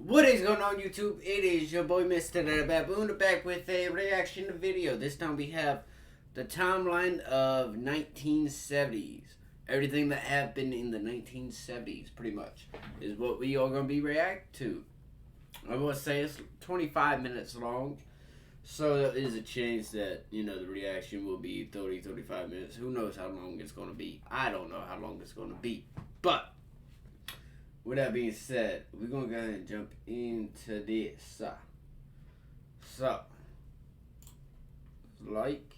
What is going on, YouTube? It is your boy MrBaboon back with a reaction video. This time we have the timeline of 1970s. Everything that happened in the 1970s, pretty much, is what we are going to be react to. I will say it's 25 minutes long, so there is a chance that, the reaction will be 30-35 minutes. Who knows how long it's going to be? I don't know how long it's going to be. But with that being said, we're going to go ahead and jump into this. So, like,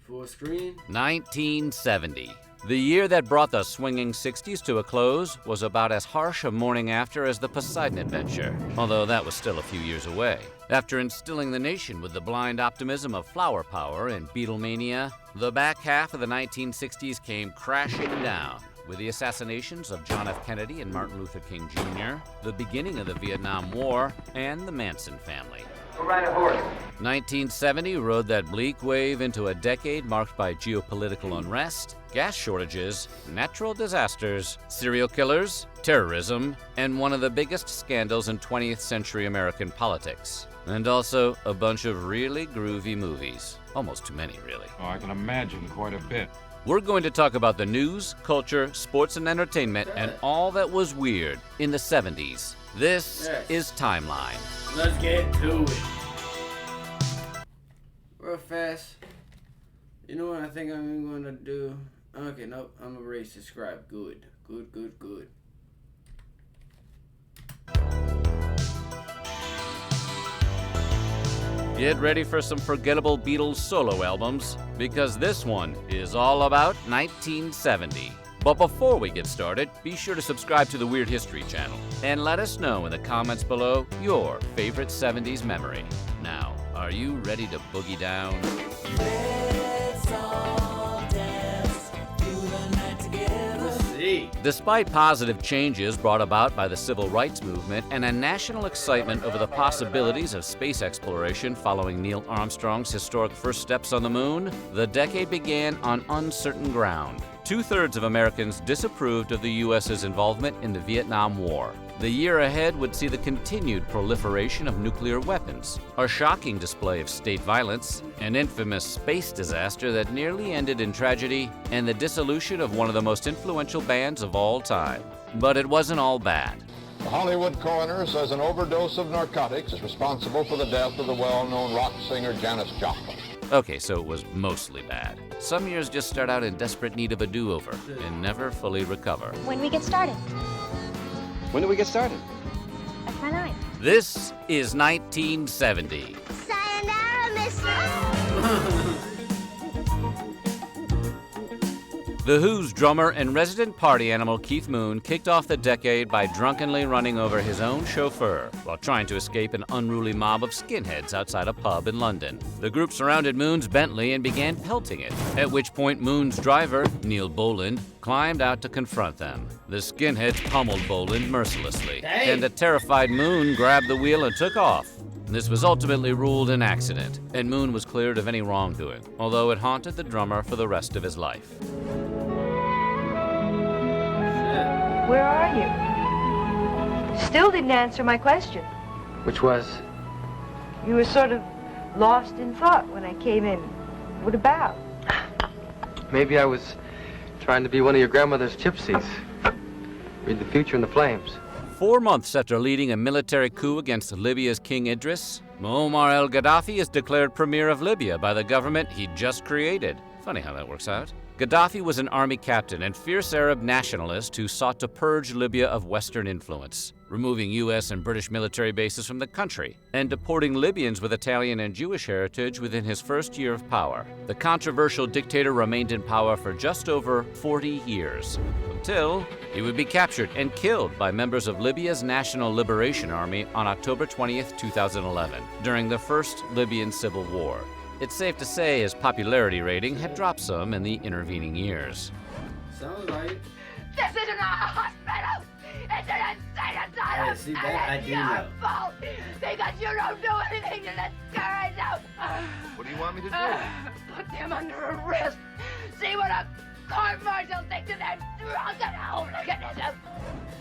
full screen. 1970. The year that brought the swinging 60s to a close was about as harsh a morning after as the Poseidon Adventure, although that was still a few years away. After instilling the nation with the blind optimism of flower power and Beatlemania, the back half of the 1960s came crashing down with the assassinations of John F. Kennedy and Martin Luther King Jr., the beginning of the Vietnam War, and the Manson family. Go ride a horse. 1970 rode that bleak wave into a decade marked by geopolitical unrest, gas shortages, natural disasters, serial killers, terrorism, and one of the biggest scandals in 20th century American politics. And also a bunch of really groovy movies. Almost too many, really. Oh, I can imagine quite a bit. We're going to talk about the news, culture, sports, and entertainment, and all that was weird in the 70s. This is Timeline. Let's get to it. Real fast. You know what I think I'm going to do? Okay, nope. I'm going to erase subscribe. Good. Good. Get ready for some forgettable Beatles solo albums, because this one is all about 1970. But before we get started, be sure to subscribe to the Weird History channel and let us know in the comments below your favorite 70s memory. Now, are you ready to boogie down? Let's all dance through the night together. Let's see. Despite positive changes brought about by the civil rights movement and a national excitement over the possibilities of space exploration following Neil Armstrong's historic first steps on the moon, the decade began on uncertain ground. 2/3 of Americans disapproved of the U.S.'s involvement in the Vietnam War. The year ahead would see the continued proliferation of nuclear weapons, a shocking display of state violence, an infamous space disaster that nearly ended in tragedy, and the dissolution of one of the most influential bands of all time. But it wasn't all bad. The Hollywood coroner says an overdose of narcotics is responsible for the death of the well-known rock singer Janis Joplin. Okay, so it was mostly bad. Some years just start out in desperate need of a do-over and never fully recover. When we get started. When do we get started? That's my line. This is 1970. Sayonara, mister. The Who's drummer and resident party animal Keith Moon kicked off the decade by drunkenly running over his own chauffeur while trying to escape an unruly mob of skinheads outside a pub in London. The group surrounded Moon's Bentley and began pelting it, at which point Moon's driver, Neil Boland, climbed out to confront them. The skinheads pummeled Boland mercilessly, and the terrified Moon grabbed the wheel and took off. This was ultimately ruled an accident, and Moon was cleared of any wrongdoing, although it haunted the drummer for the rest of his life. Where are you? Still didn't answer my question. Which was? You were sort of lost in thought when I came in. What about? Maybe I was trying to be one of your grandmother's gypsies. Read the future in the flames. 4 months after leading a military coup against Libya's King Idris, Muammar al-Gaddafi is declared premier of Libya by the government he'd just created. Funny how that works out. Gaddafi was an army captain and fierce Arab nationalist who sought to purge Libya of Western influence, removing U.S. and British military bases from the country, and deporting Libyans with Italian and Jewish heritage within his first year of power. The controversial dictator remained in power for just over 40 years, until he would be captured and killed by members of Libya's National Liberation Army on October 20th, 2011, during the First Libyan Civil War. It's safe to say his popularity rating had dropped some in the intervening years. Sounds like. This isn't a hospital! It's an insane asylum! Yeah, see, that I and it's do your know. fault! Because you don't do anything to discourage them! What do you want me to do? Put them under arrest! See what a court martial thing to that drunken hooliganism.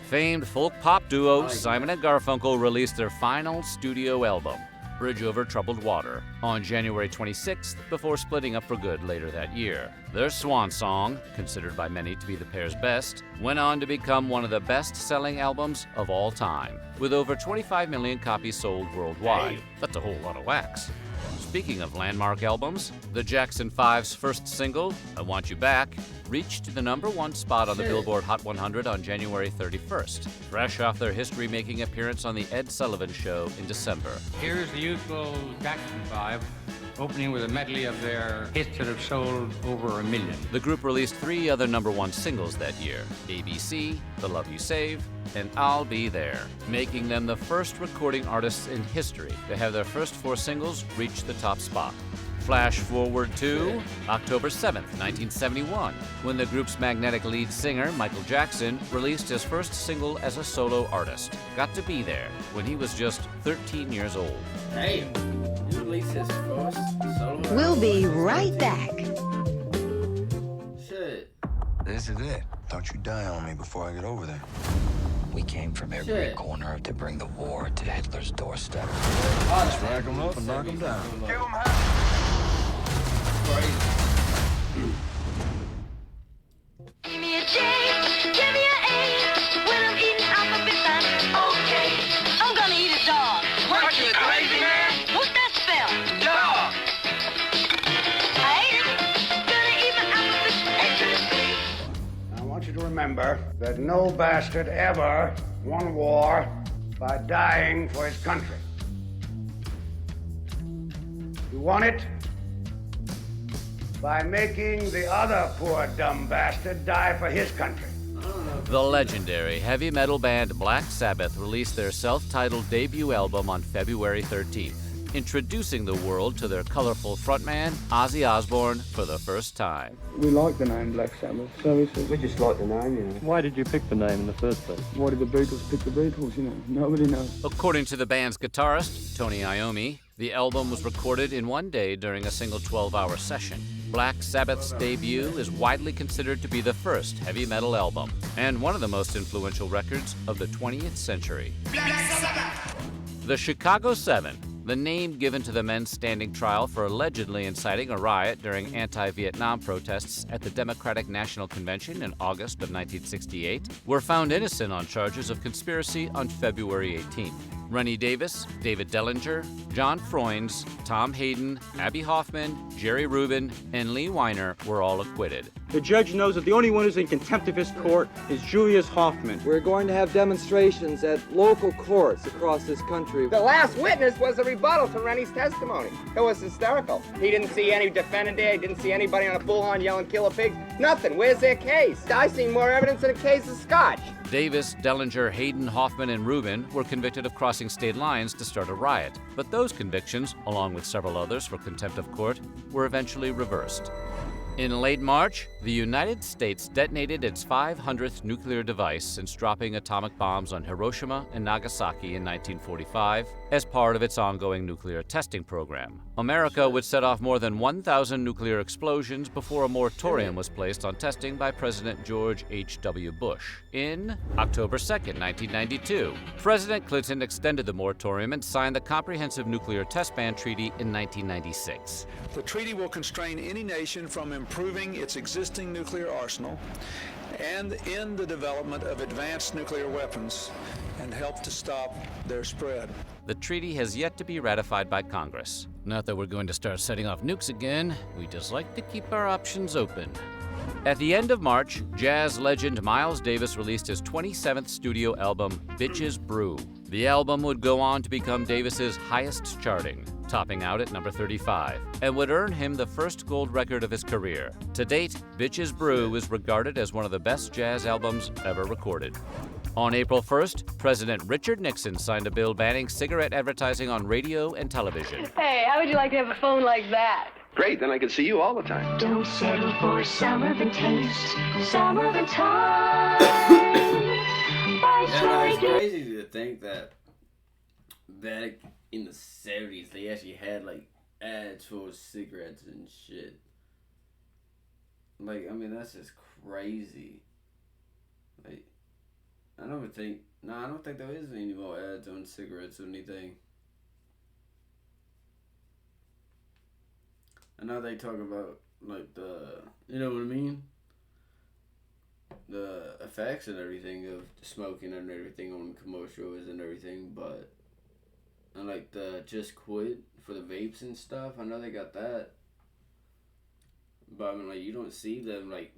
Famed folk pop duo Simon and Garfunkel released their final studio album, Bridge Over Troubled Water, on January 26th before splitting up for good later that year. Their swan song, considered by many to be the pair's best, went on to become one of the best-selling albums of all time, with over 25 million copies sold worldwide. That's a whole lot of wax. Speaking of landmark albums, the Jackson 5's first single, I Want You Back, reached the #1 spot on the Billboard Hot 100 on January 31st, fresh off their history-making appearance on The Ed Sullivan Show in December. Here's the youthful Jackson 5, opening with a medley of their hits that have sold over 1 million. The group released 3 other #1 singles that year, ABC, The Love You Save, and I'll Be There, making them the first recording artists in history to have their first 4 singles reach the top spot. Flash forward to October 7th, 1971, when the group's magnetic lead singer, Michael Jackson, released his first single as a solo artist, Got to Be There, when he was just 13 years old. Damn. He released his first solo. We'll be right back. Shit. This is it. Don't you die on me before I get over there. We came from every Shit. corner to bring the war to Hitler's doorstep. Just rack them up and knock them down. Give them hell. Give me a J, give me an A. When I'm eating alphabet, I'm okay. I'm gonna eat a dog. What, you crazy man? What's that spell? Dog. I ate it. Gonna eat my alphabet, A to the Z. I want you to remember that no bastard ever won war by dying for his country. He won it by making the other poor dumb bastard die for his country. The legendary heavy metal band Black Sabbath released their self-titled debut album on February 13th, introducing the world to their colorful frontman, Ozzy Osbourne, for the first time. We like the name Black Sabbath, so We just like the name, you know. Why did you pick the name in the first place? why did the Beatles pick the Beatles, you know? Nobody knows. According to the band's guitarist, Tony Iommi, the album was recorded in one day during a single 12-hour session. Black Sabbath's debut is widely considered to be the first heavy metal album, and one of the most influential records of the 20th century. The Chicago 7, the name given to the men standing trial for allegedly inciting a riot during anti-Vietnam protests at the Democratic National Convention in August of 1968, were found innocent on charges of conspiracy on February 18th. Rennie Davis, David Dellinger, John Froines, Tom Hayden, Abby Hoffman, Jerry Rubin, and Lee Weiner were all acquitted. The judge knows that the only one who's in contempt of his court is Julius Hoffman. We're going to have demonstrations at local courts across this country. The last witness was a rebuttal to Rennie's testimony. It was hysterical. He didn't see any defendant there. He didn't see anybody on a bullhorn yelling, "Kill a pig." Nothing. Where's their case? I seen more evidence in a case of scotch. Davis, Dellinger, Hayden, Hoffman, and Rubin were convicted of crossing state lines to start a riot, but those convictions, along with several others for contempt of court, were eventually reversed. In late March, the United States detonated its 500th nuclear device since dropping atomic bombs on Hiroshima and Nagasaki in 1945 as part of its ongoing nuclear testing program. America would set off more than 1,000 nuclear explosions before a moratorium was placed on testing by President George H.W. Bush. In October 2nd, 1992, President Clinton extended the moratorium and signed the Comprehensive Nuclear Test Ban Treaty in 1996. The treaty will constrain any nation from improving its existing nuclear arsenal and end the development of advanced nuclear weapons and help to stop their spread. The treaty has yet to be ratified by Congress. Not that we're going to start setting off nukes again, we just like to keep our options open. At the end of March, jazz legend Miles Davis released his 27th studio album, Bitches Brew. The album would go on to become Davis's highest charting, topping out at number 35, and would earn him the first gold record of his career. To date, Bitches Brew is regarded as one of the best jazz albums ever recorded. On April 1st, President Richard Nixon signed a bill banning cigarette advertising on radio and television. Hey, how would you like to have a phone like that? Great, then I could see you all the time. Don't settle for some of the taste, some of the time. It's crazy to think that back in the 70s they actually had like ads for cigarettes and shit. Like, I mean, that's just crazy. crazy. Like, I don't think there is any more ads on cigarettes or anything. I know they talk about, like, you know what I mean? The effects and everything of smoking and everything on commercials and everything, but I like the just quit for the vapes and stuff. I know they got that, but I mean, like, you don't see them like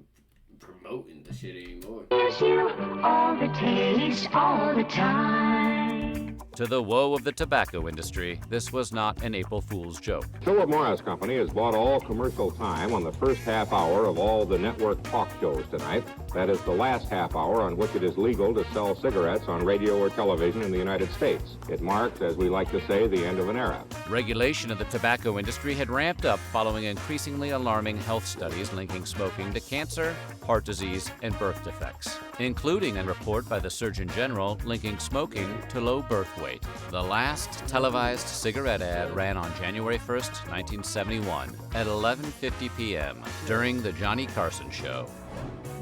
promoting the shit anymore. All the taste, all the time. To the woe of the tobacco industry, this was not an April Fool's joke. Philip Morris Company has bought all commercial time on the first half hour of all the network talk shows tonight. That is the last half hour on which it is legal to sell cigarettes on radio or television in the United States. It marks, as we like to say, the end of an era. Regulation of the tobacco industry had ramped up following increasingly alarming health studies linking smoking to cancer, heart disease, and birth defects, including a report by the Surgeon General linking smoking to low birth weight. The last televised cigarette ad ran on January 1st, 1971 at 11:50 p.m. during The Johnny Carson Show.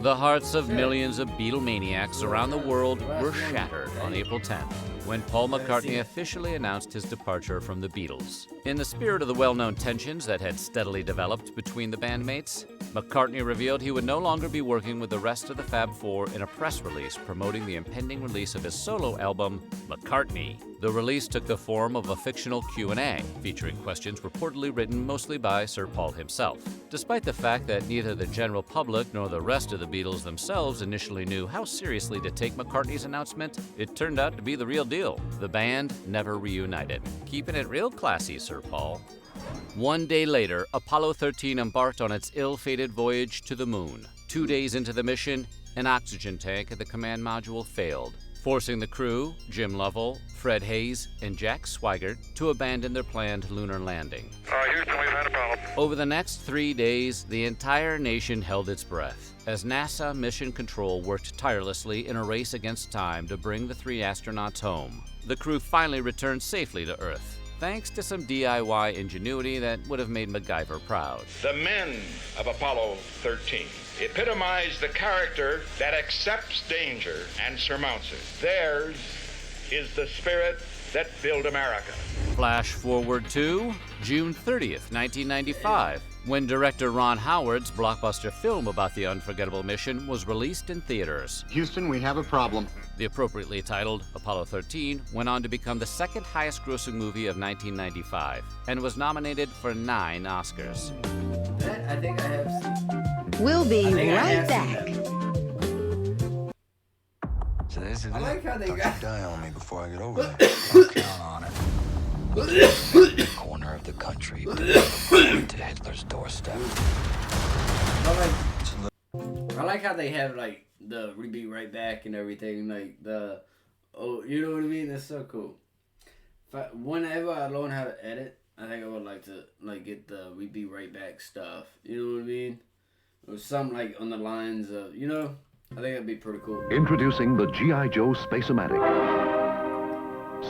The hearts of millions of Beatlemaniacs around the world were shattered on April 10th when Paul McCartney officially announced his departure from the Beatles. In the spirit of the well-known tensions that had steadily developed between the bandmates, McCartney revealed he would no longer be working with the rest of the Fab Four in a press release promoting the impending release of his solo album, McCartney. The release took the form of a fictional Q&A, featuring questions reportedly written mostly by Sir Paul himself. Despite the fact that neither the general public nor the rest of the Beatles themselves initially knew how seriously to take McCartney's announcement, it turned out to be the real deal. The band never reunited. Keeping it real classy, Sir Paul. One day later, Apollo 13 embarked on its ill-fated voyage to the moon. 2 days into the mission, an oxygen tank at the command module failed, forcing the crew, Jim Lovell, Fred Hayes, and Jack Swigert, to abandon their planned lunar landing. Houston, we've had a problem. Over the next 3 days, the entire nation held its breath as NASA Mission Control worked tirelessly in a race against time to bring the 3 astronauts home. The crew finally returned safely to Earth, thanks to some DIY ingenuity that would have made MacGyver proud. The men of Apollo 13 epitomize the character that accepts danger and surmounts it. Theirs is the spirit that built America. Flash forward to June 30th, 1995, when director Ron Howard's blockbuster film about the unforgettable mission was released in theaters. Houston, we have a problem. The appropriately titled Apollo 13 went on to become the second highest grossing movie of 1995 and was nominated for 9 Oscars. That I think I have seen. We'll be right back. So this is I like how they Don't got. you die on me before I get over there. I'll count on it. The corner of the country to Hitler's doorstep. I like how they have like the "we be right back" and everything, like you know what I mean? That's so cool. Whenever I learn how to edit, I think I would like to like get the "we be right back" stuff. You know what I mean? Or something like on the lines of, you know, I think that'd be pretty cool. Introducing the G.I. Joe Space-O-Matic.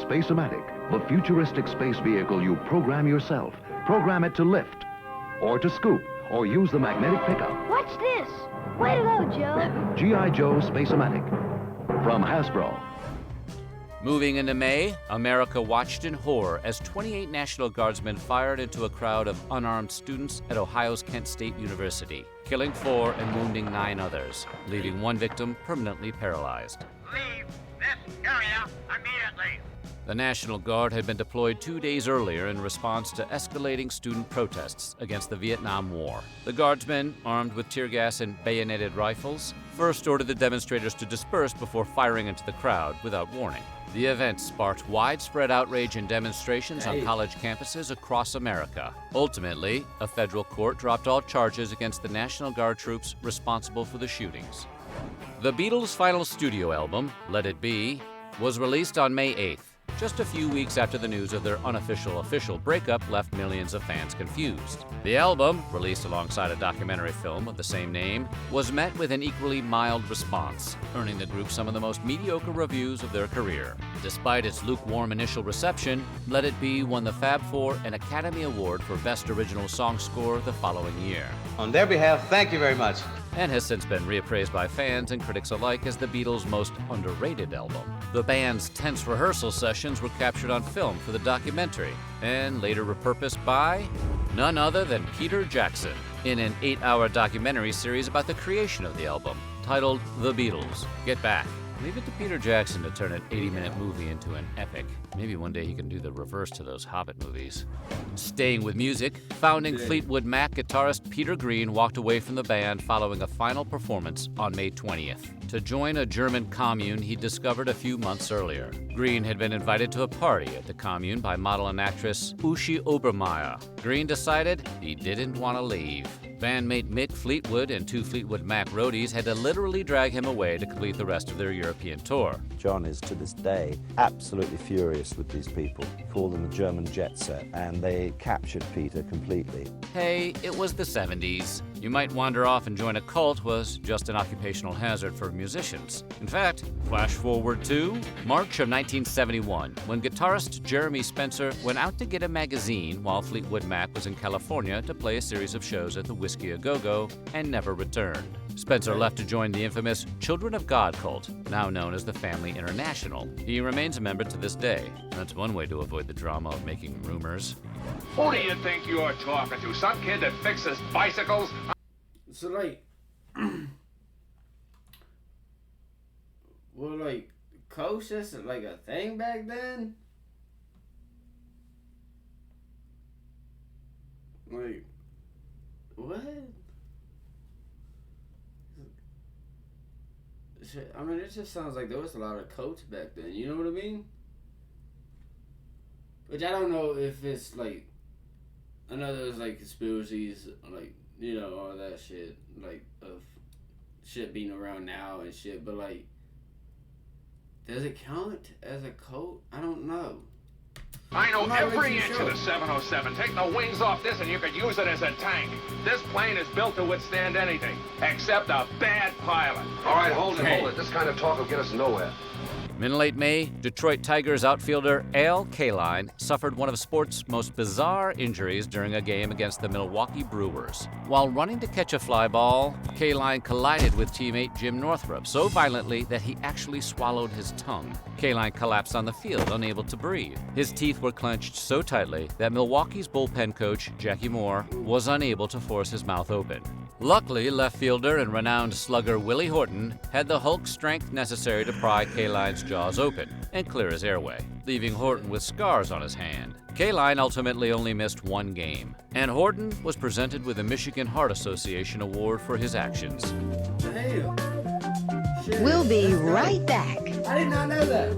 Space-O-Matic, the futuristic space vehicle you program yourself. Program it to lift, or to scoop, or use the magnetic pickup. What's this? Way to go, Joe. G.I. Joe Space-O-Matic from Hasbro. Moving into May, America watched in horror as 28 National Guardsmen fired into a crowd of unarmed students at Ohio's Kent State University, killing 4 and wounding 9 others, leaving 1 victim permanently paralyzed. Leave this area immediately. The National Guard had been deployed 2 days earlier in response to escalating student protests against the Vietnam War. The Guardsmen, armed with tear gas and bayoneted rifles, first ordered the demonstrators to disperse before firing into the crowd without warning. The event sparked widespread outrage and demonstrations on college campuses across America. Ultimately, a federal court dropped all charges against the National Guard troops responsible for the shootings. The Beatles' final studio album, Let It Be, was released on May 8th. Just a few weeks after the news of their unofficial official breakup left millions of fans confused. The album, released alongside a documentary film of the same name, was met with an equally mild response, earning the group some of the most mediocre reviews of their career. Despite its lukewarm initial reception, Let It Be won the Fab Four an Academy Award for Best Original Song Score the following year. On their behalf, thank you very much. and has since been reappraised by fans and critics alike as the Beatles' most underrated album. The band's tense rehearsal sessions were captured on film for the documentary, and later repurposed by none other than Peter Jackson in an 8-hour documentary series about the creation of the album, titled The Beatles. Get back. Leave it to Peter Jackson to turn an 80-minute movie into an epic. Maybe one day he can do the reverse to those Hobbit movies. Staying with music, founding Fleetwood Mac guitarist Peter Green walked away from the band following a final performance on May 20th to join a German commune he discovered a few months earlier. Green had been invited to a party at the commune by model and actress Uschi Obermeier. Green decided he didn't want to leave. Bandmate Mick Fleetwood and 2 Fleetwood Mac roadies had to literally drag him away to complete the rest of their European tour. John is, to this day, absolutely furious with these people. Call them the German jet set, and they captured Peter completely. Hey, it was the 70s. You might wander off and join a cult was just an occupational hazard for musicians. In fact, flash forward to March of 1971, when guitarist Jeremy Spencer went out to get a magazine while Fleetwood Mac was in California to play a series of shows at the Whiskey A Go-Go and never returned. Spencer left to join the infamous Children of God cult, now known as the Family International. He remains a member to this day. That's one way to avoid the drama of making rumors. Who do you think you're talking to? Some kid that fixes bicycles? So, like, well, like, coach just like a thing back then? Like, what? I mean, it just sounds like there was a lot of coach back then, you know what I mean? Which I don't know if it's like, I know there's like conspiracies, like, you know, all that shit, like, of shit being around now and shit, but like, does it count as a cult? I don't know. I know every inch of the 707. Take the wings off this and you could use it as a tank. This plane is built to withstand anything, except a bad pilot. All right, hold it. This kind of talk will get us nowhere. In late May, Detroit Tigers outfielder Al Kaline suffered one of sport's most bizarre injuries during a game against the Milwaukee Brewers. While running to catch a fly ball, Kaline collided with teammate Jim Northrup so violently that he actually swallowed his tongue. Kaline collapsed on the field, unable to breathe. His teeth were clenched so tightly that Milwaukee's bullpen coach, Jackie Moore, was unable to force his mouth open. Luckily, left fielder and renowned slugger Willie Horton had the Hulk strength necessary to pry Kaline's jaws open and clear his airway, leaving Horton with scars on his hand. Kaline ultimately only missed one game, and Horton was presented with a Michigan Heart Association award for his actions. Damn. Shit. We'll be right back. I did not know that.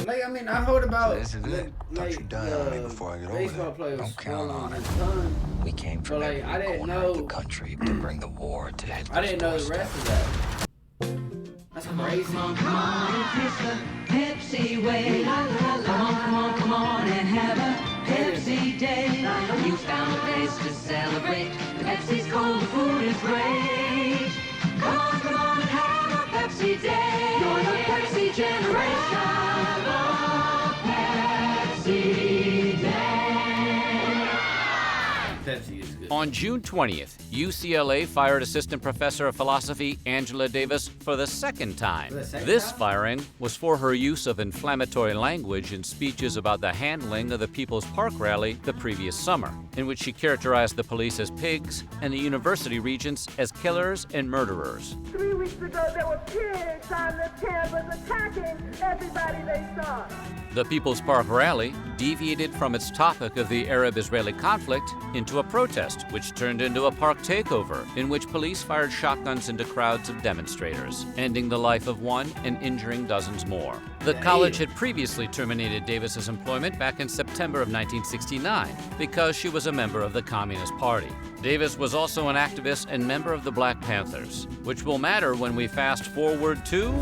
Like, I mean, I heard about This is it. Thought you died on me before I get over baseball there. players Don't count on it. We came from But, like, I every didn't corner know. of the country to bring the war to Hitler's I didn't know the doorstep. rest of that. That's crazy. Come on, it's the Pepsi way. Come on and have a Pepsi day. You found a place to celebrate. Pepsi's cold food is great. Come on and have a Pepsi day. You're the Pepsi generation. Pepsi day. Pepsi is good. On June 20th, UCLA fired Assistant Professor of Philosophy Angela Davis for the second time. For the second This time? firing was for her use of inflammatory language in speeches about the handling of the People's Park rally the previous summer, in which she characterized the police as pigs and the university regents as killers and murderers. 3 weeks ago, there were pigs on the campus attacking everybody they saw. The People's Park rally deviated from its topic of the Arab-Israeli conflict into a protest, which turned into a park takeover, in which police fired shotguns into crowds of demonstrators, ending the life of one and injuring dozens more. The college had previously terminated Davis's employment back in September of 1969 because she was a member of the Communist Party. Davis was also an activist and member of the Black Panthers, which will matter when we fast forward to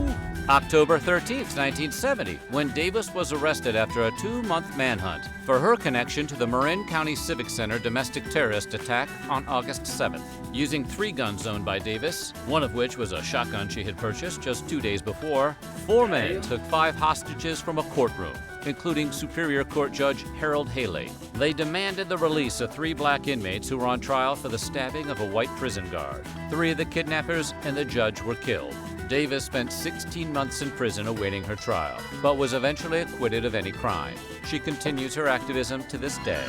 October 13th, 1970, when Davis was arrested after a 2-month manhunt for her connection to the Marin County Civic Center domestic terrorist attack on August 7th. Using 3 guns owned by Davis, one of which was a shotgun she had purchased just 2 days before, 4 men took 5 hostages from a courtroom. including Superior Court Judge Harold Haley. They demanded the release of 3 black inmates who were on trial for the stabbing of a white prison guard. 3 of the kidnappers and the judge were killed. Davis spent 16 months in prison awaiting her trial, but was eventually acquitted of any crime. She continues her activism to this day.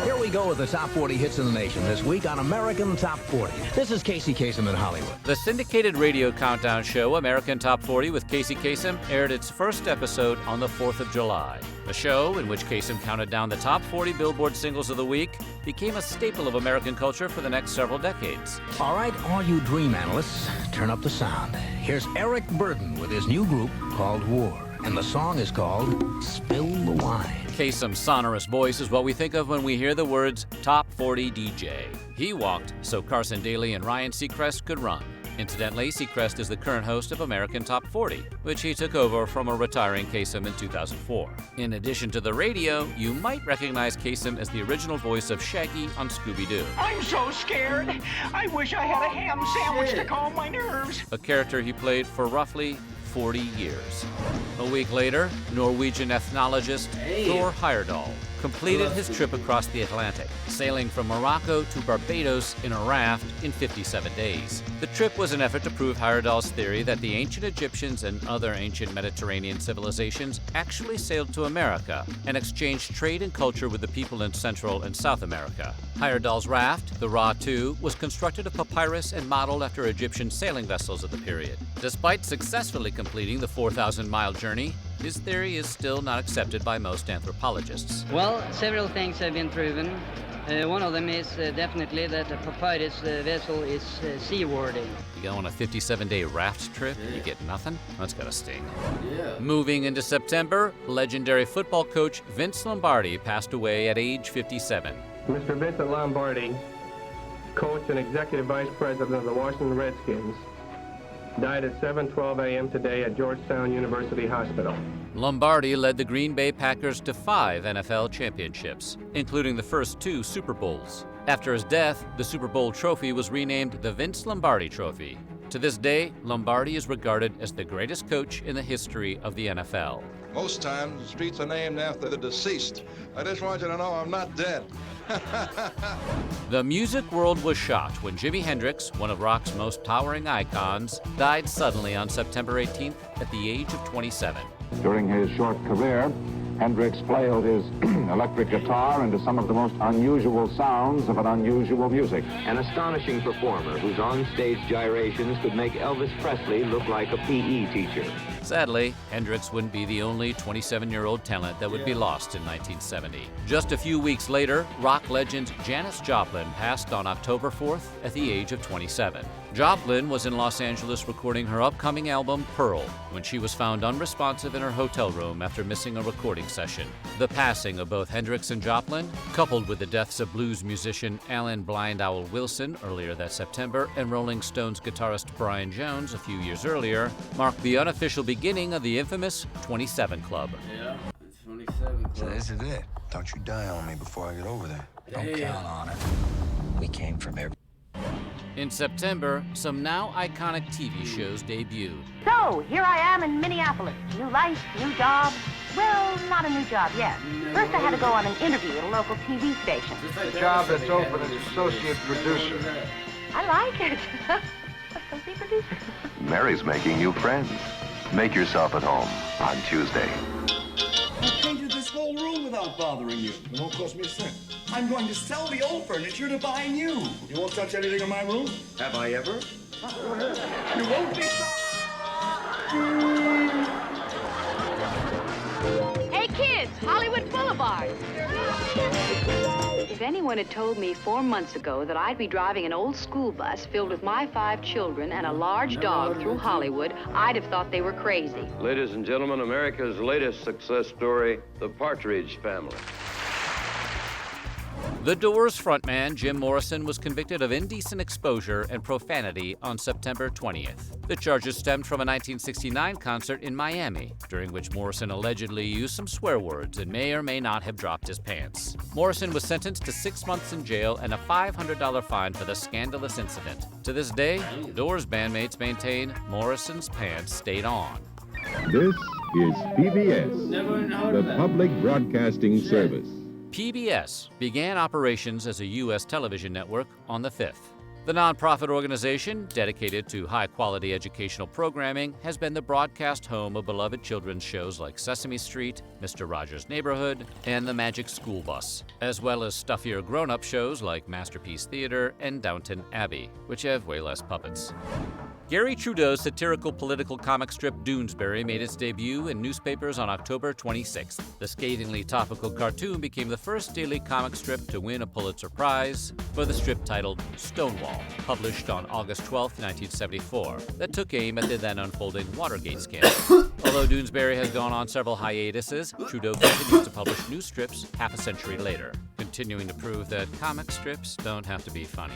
Here we go with the top 40 hits in the nation this week on American Top 40. This is Casey Kasem in Hollywood. The syndicated radio countdown show American Top 40 with Casey Kasem aired its first episode on the 4th of July. The show, in which Kasem counted down the top 40 Billboard singles of the week, became a staple of American culture for the next several decades. All right, all you dream analysts, turn up the sound. Here's Eric Burden with his new group called War, and the song is called Spill the Wine. Kasem's sonorous voice is what we think of when we hear the words Top 40 DJ. He walked so Carson Daly and Ryan Seacrest could run. Incidentally, Seacrest is the current host of American Top 40, which he took over from a retiring Kasem in 2004. In addition to the radio, you might recognize Kasem as the original voice of Shaggy on Scooby-Doo. I'm so scared. I wish I had a ham sandwich to calm my nerves. A character he played for roughly 40 years. A week later, Norwegian ethnologist Thor Heyerdahl completed his trip across the Atlantic, sailing from Morocco to Barbados in a raft in 57 days. The trip was an effort to prove Heyerdahl's theory that the ancient Egyptians and other ancient Mediterranean civilizations actually sailed to America and exchanged trade and culture with the people in Central and South America. Heyerdahl's raft, the Ra II, was constructed of papyrus and modeled after Egyptian sailing vessels of the period. Despite successfully completing the 4,000-mile journey, his theory is still not accepted by most anthropologists. Well, several things have been proven. One of them is definitely that a papyrus vessel is seaworthy. You go on a 57-day raft trip, you get nothing? That's gotta sting. Yeah. Moving into September, legendary football coach Vince Lombardi passed away at age 57. Mr. Vincent Lombardi, coach and executive vice president of the Washington Redskins, died at 7:12 a.m. today at Georgetown University Hospital. Lombardi led the Green Bay Packers to 5 NFL championships, including the first 2 Super Bowls. After his death, the Super Bowl trophy was renamed the Vince Lombardi Trophy. To this day, Lombardi is regarded as the greatest coach in the history of the NFL. Most times, the streets are named after the deceased. I just want you to know I'm not dead. The music world was shocked when Jimi Hendrix, one of rock's most towering icons, died suddenly on September 18th at the age of 27. During his short career, Hendrix flailed his electric guitar into some of the most unusual sounds of an unusual music. An astonishing performer whose on-stage gyrations could make Elvis Presley look like a PE teacher. Sadly, Hendrix wouldn't be the only 27-year-old talent that would be lost in 1970. Just a few weeks later, rock legend Janis Joplin passed on October 4th at the age of 27. Joplin was in Los Angeles recording her upcoming album, Pearl, when she was found unresponsive in her hotel room after missing a recording session. The passing of both Hendrix and Joplin, coupled with the deaths of blues musician Alan Blind Owl Wilson earlier that September and Rolling Stones guitarist Brian Jones a few years earlier, marked the unofficial beginning of the infamous 27 Club. Yeah, it's 27 Club. So this is it. Don't you die on me before I get over there. Don't count on it. We came from every... In September, some now iconic TV shows debuted. So, here I am in Minneapolis. New life, new job. Well, not a new job yet. First I had to go on an interview at a local TV station. The job that's open is associate producer. I like it. Associate producer. Mary's making new friends. Make yourself at home on Tuesday. I painted this whole room without bothering you. It won't cost me a cent. I'm going to sell the old furniture to buy new. You won't touch anything in my room? Have I ever? You won't be Hey kids, Hollywood Boulevard. If anyone had told me 4 months ago that I'd be driving an old school bus filled with my 5 children and a large dog through Hollywood, I'd have thought they were crazy. Ladies and gentlemen, America's latest success story, The Partridge Family. The Doors frontman Jim Morrison was convicted of indecent exposure and profanity on September 20th. The charges stemmed from a 1969 concert in Miami, during which Morrison allegedly used some swear words and may or may not have dropped his pants. Morrison was sentenced to 6 months in jail and a $500 fine for the scandalous incident. To this day, Doors bandmates maintain Morrison's pants stayed on. This is PBS, the Public Broadcasting Service. PBS began operations as a U.S. television network on the 5th. The nonprofit organization, dedicated to high-quality educational programming, has been the broadcast home of beloved children's shows like Sesame Street, Mr. Rogers' Neighborhood, and The Magic School Bus, as well as stuffier grown-up shows like Masterpiece Theater and Downton Abbey, which have way less puppets. Gary Trudeau's satirical political comic strip Doonesbury made its debut in newspapers on October 26th. The scathingly topical cartoon became the first daily comic strip to win a Pulitzer Prize for the strip titled Stonewall, published on August 12, 1974, that took aim at the then unfolding Watergate scandal. Although Doonesbury has gone on several hiatuses, Trudeau continues to publish new strips half a century later, continuing to prove that comic strips don't have to be funny.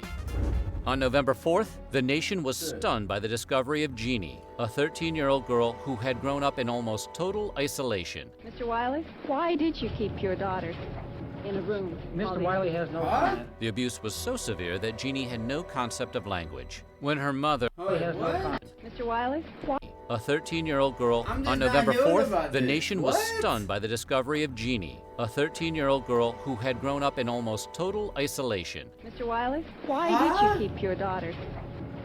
On November 4th, the nation was stunned by the discovery of Jeannie, a 13-year-old girl who had grown up in almost total isolation. Mr. Wiley, why did you keep your daughter in a room? Mr. Wiley has no comment. The abuse was so severe that Jeannie had no concept of language. When her mother... Mr. Wiley, why? A 13-year-old girl. On November 4th, the nation was stunned by the discovery of Jeannie, a 13-year-old girl who had grown up in almost total isolation. Mr. Wiley, why did you keep your daughter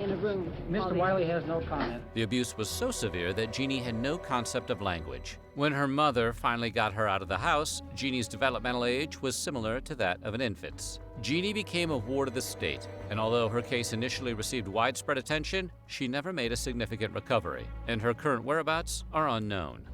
in a room? Mr. Wiley has no comment. The abuse was so severe that Jeannie had no concept of language. When her mother finally got her out of the house, Jeannie's developmental age was similar to that of an infant's. Jeannie became a ward of the state, and although her case initially received widespread attention, she never made a significant recovery, and her current whereabouts are unknown.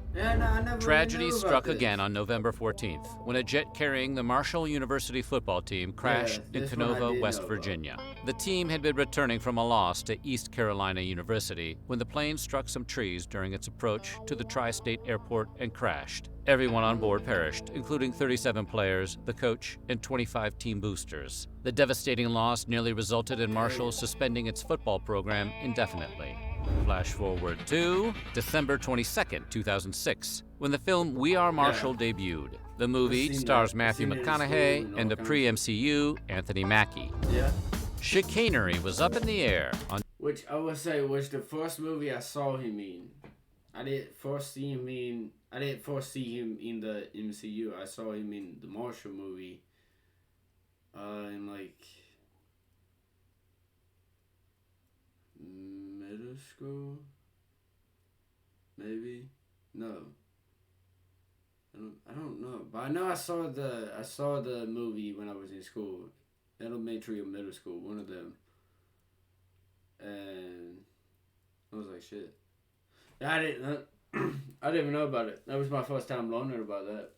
Tragedy struck again on November 14th, when a jet carrying the Marshall University football team crashed in Canova, West Virginia. The team had been returning from a loss to East Carolina University when the plane struck some trees during its approach to the tri-state airport and crashed. Everyone on board perished, including 37 players, the coach, and 25 team boosters. The devastating loss nearly resulted in Marshall suspending its football program indefinitely. Flash forward to December 22nd, 2006, when the film We Are Marshall debuted. The movie stars Matthew McConaughey and the pre-MCU Anthony Mackie. Chicanery was up in the air on... Which I would say was the first movie I saw him in. I didn't foresee him in the MCU. I saw him in the Marshall movie. In like middle school, maybe. No, I don't know. But I know I saw the movie when I was in school, elementary or middle school, one of them. And I was like, shit. I didn't even know about it. That was my first time learning about that.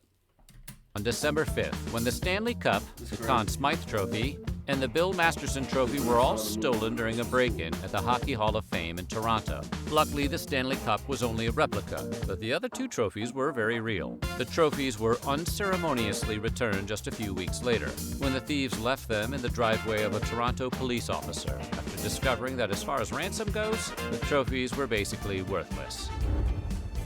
On December 5th, when the Stanley Cup, the Conn Smythe Trophy, and the Bill Masterson Trophy were all stolen during a break-in at the Hockey Hall of Fame in Toronto. Luckily, the Stanley Cup was only a replica, but the other two trophies were very real. The trophies were unceremoniously returned just a few weeks later, when the thieves left them in the driveway of a Toronto police officer, after discovering that as far as ransom goes, the trophies were basically worthless.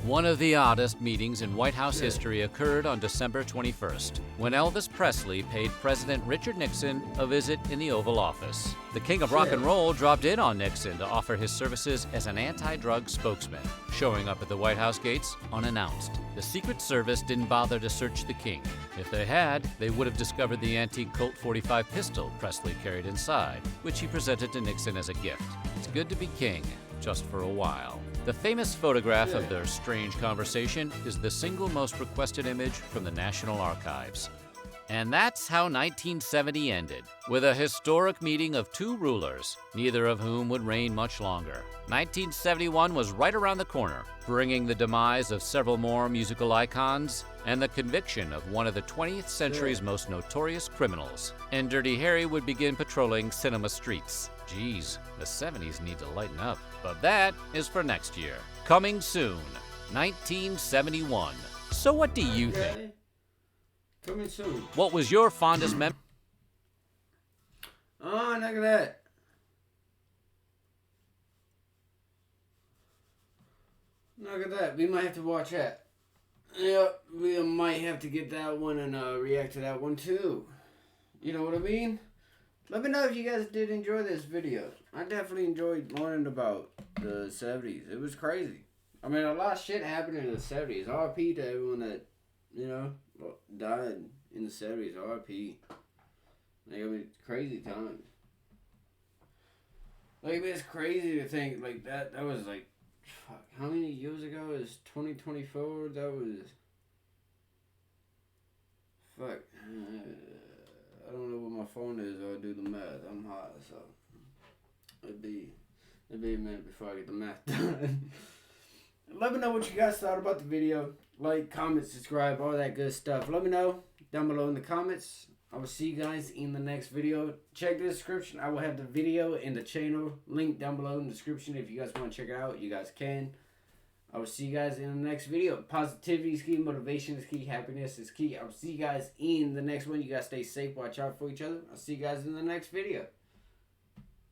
One of the oddest meetings in White House history occurred on December 21st, when Elvis Presley paid President Richard Nixon a visit in the Oval Office. The king of rock and roll dropped in on Nixon to offer his services as an anti-drug spokesman, showing up at the White House gates unannounced. The Secret Service didn't bother to search the king. If they had, they would have discovered the antique Colt .45 pistol Presley carried inside, which he presented to Nixon as a gift. It's good to be king, just for a while. The famous photograph of their strange conversation is the single most requested image from the National Archives. And that's how 1970 ended, with a historic meeting of two rulers, neither of whom would reign much longer. 1971 was right around the corner, bringing the demise of several more musical icons and the conviction of one of the 20th century's most notorious criminals. And Dirty Harry would begin patrolling cinema streets. Geez, the 70s need to lighten up. But that is for next year. Coming soon, 1971. So what do you think? Coming soon. What was your fondest memory? Look at that. Look at that. We might have to watch that. Yep, we might have to get that one and react to that one too. You know what I mean? Let me know if you guys did enjoy this video. I definitely enjoyed learning about the 70s. It was crazy. I mean, a lot of shit happened in the 70s. RP to everyone that, you know, died in the 70s. RP. Like, I mean, crazy times. Like, it's crazy to think, like, that was, like, fuck, how many years ago is 2024? That was, fuck, I don't know what my phone is, or I do the math. I'm high, so it'd be a minute before I get the math done. Let me know what you guys thought about the video. Like, comment, subscribe, all that good stuff. Let me know down below in the comments. I will see you guys in the next video. Check the description. I will have the video and the channel link down below in the description. If you guys want to check it out, you guys can. I will see you guys in the next video. Positivity is key. Motivation is key. Happiness is key. I will see you guys in the next one. You guys stay safe. Watch out for each other. I'll see you guys in the next video.